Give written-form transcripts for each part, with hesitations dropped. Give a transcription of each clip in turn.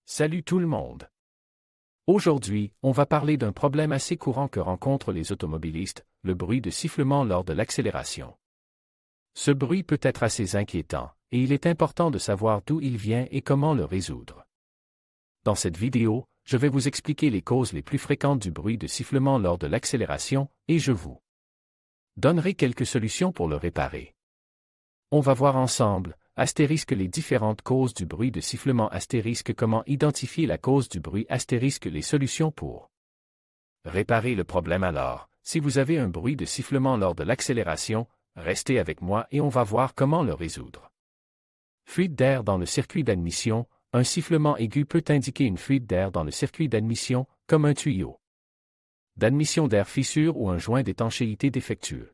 Salut tout le monde! Aujourd'hui, on va parler d'un problème assez courant que rencontrent les automobilistes, le bruit de sifflement lors de l'accélération. Ce bruit peut être assez inquiétant, et il est important de savoir d'où il vient et comment le résoudre. Dans cette vidéo, je vais vous expliquer les causes les plus fréquentes du bruit de sifflement lors de l'accélération, et je vous donnerai quelques solutions pour le réparer. On va voir ensemble, les différentes causes du bruit de sifflement, comment identifier la cause du bruit, les solutions pour réparer le problème. Alors, si vous avez un bruit de sifflement lors de l'accélération, restez avec moi et on va voir comment le résoudre. Fuite d'air dans le circuit d'admission. Un sifflement aigu peut indiquer une fuite d'air dans le circuit d'admission, comme un tuyau d'admission d'air fissure ou un joint d'étanchéité défectueux.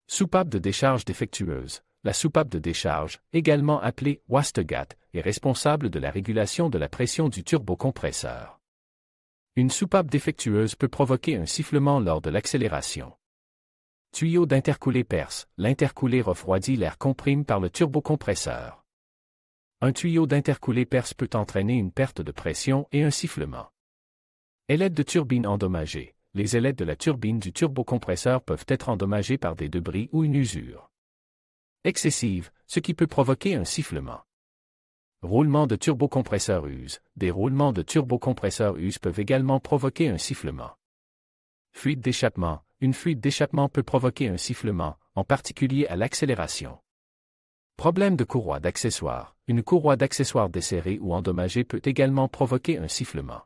Soupape de décharge défectueuse. La soupape de décharge, également appelée wastegate, est responsable de la régulation de la pression du turbocompresseur. Une soupape défectueuse peut provoquer un sifflement lors de l'accélération. Tuyau d'intercoulé perce. L'intercoulé refroidit l'air comprimé par le turbocompresseur. Un tuyau d'intercoulé perce peut entraîner une perte de pression et un sifflement. Ailettes de turbine endommagées. Les ailettes de la turbine du turbocompresseur peuvent être endommagées par des débris ou une usure excessive, ce qui peut provoquer un sifflement. Roulement de turbocompresseur use. Des roulements de turbocompresseur use peuvent également provoquer un sifflement. Fuite d'échappement. Une fuite d'échappement peut provoquer un sifflement, en particulier à l'accélération. Problème de courroie d'accessoire. Une courroie d'accessoire desserrée ou endommagée peut également provoquer un sifflement.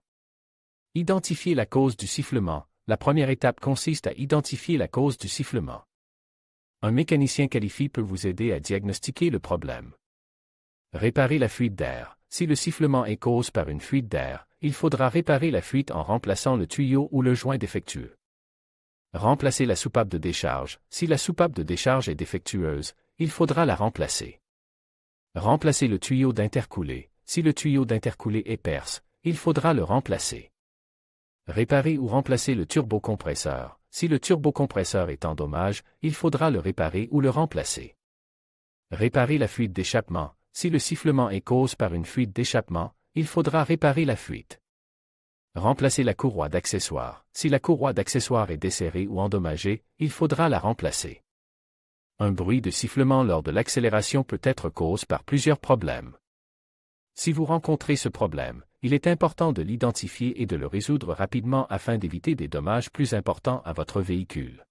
Identifier la cause du sifflement. La première étape consiste à identifier la cause du sifflement. Un mécanicien qualifié peut vous aider à diagnostiquer le problème. Réparer la fuite d'air. Si le sifflement est causé par une fuite d'air, il faudra réparer la fuite en remplaçant le tuyau ou le joint défectueux. Remplacer la soupape de décharge. Si la soupape de décharge est défectueuse, il faudra la remplacer. Remplacer le tuyau d'intercoulé. Si le tuyau d'intercoulé est perce, il faudra le remplacer. Réparer ou remplacer le turbocompresseur. Si le turbocompresseur est en dommage, il faudra le réparer ou le remplacer. Réparer la fuite d'échappement. Si le sifflement est causé par une fuite d'échappement, il faudra réparer la fuite. Remplacer la courroie d'accessoire. Si la courroie d'accessoire est desserrée ou endommagée, il faudra la remplacer. Un bruit de sifflement lors de l'accélération peut être causé par plusieurs problèmes. Si vous rencontrez ce problème, il est important de l'identifier et de le résoudre rapidement afin d'éviter des dommages plus importants à votre véhicule.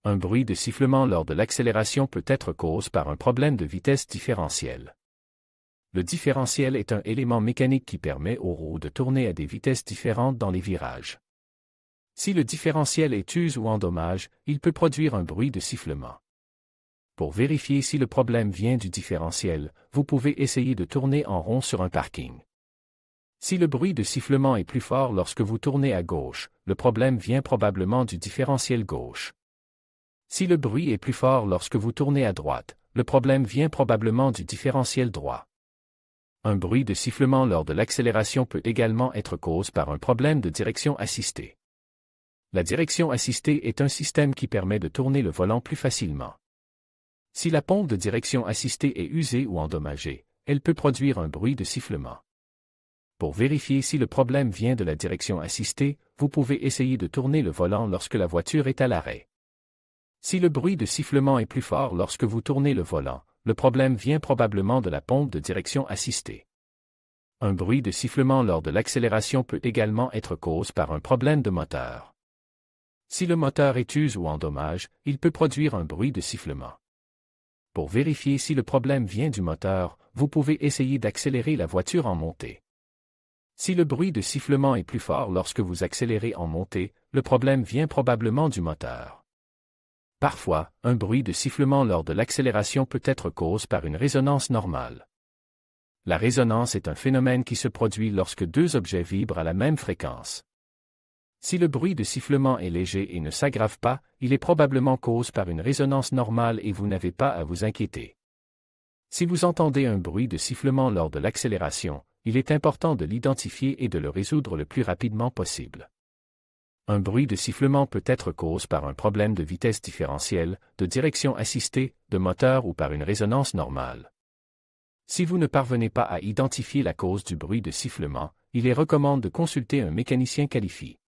Un bruit de sifflement lors de l'accélération peut être causé par un problème de vitesse différentielle. Le différentiel est un élément mécanique qui permet aux roues de tourner à des vitesses différentes dans les virages. Si le différentiel est usé ou endommagé, il peut produire un bruit de sifflement. Pour vérifier si le problème vient du différentiel, vous pouvez essayer de tourner en rond sur un parking. Si le bruit de sifflement est plus fort lorsque vous tournez à gauche, le problème vient probablement du différentiel gauche. Si le bruit est plus fort lorsque vous tournez à droite, le problème vient probablement du différentiel droit. Un bruit de sifflement lors de l'accélération peut également être causé par un problème de direction assistée. La direction assistée est un système qui permet de tourner le volant plus facilement. Si la pompe de direction assistée est usée ou endommagée, elle peut produire un bruit de sifflement. Pour vérifier si le problème vient de la direction assistée, vous pouvez essayer de tourner le volant lorsque la voiture est à l'arrêt. Si le bruit de sifflement est plus fort lorsque vous tournez le volant, le problème vient probablement de la pompe de direction assistée. Un bruit de sifflement lors de l'accélération peut également être causé par un problème de moteur. Si le moteur est usé ou endommagé, il peut produire un bruit de sifflement. Pour vérifier si le problème vient du moteur, vous pouvez essayer d'accélérer la voiture en montée. Si le bruit de sifflement est plus fort lorsque vous accélérez en montée, le problème vient probablement du moteur. Parfois, un bruit de sifflement lors de l'accélération peut être causé par une résonance normale. La résonance est un phénomène qui se produit lorsque deux objets vibrent à la même fréquence. Si le bruit de sifflement est léger et ne s'aggrave pas, il est probablement causé par une résonance normale et vous n'avez pas à vous inquiéter. Si vous entendez un bruit de sifflement lors de l'accélération, il est important de l'identifier et de le résoudre le plus rapidement possible. Un bruit de sifflement peut être causé par un problème de vitesse différentielle, de direction assistée, de moteur ou par une résonance normale. Si vous ne parvenez pas à identifier la cause du bruit de sifflement, il est recommandé de consulter un mécanicien qualifié.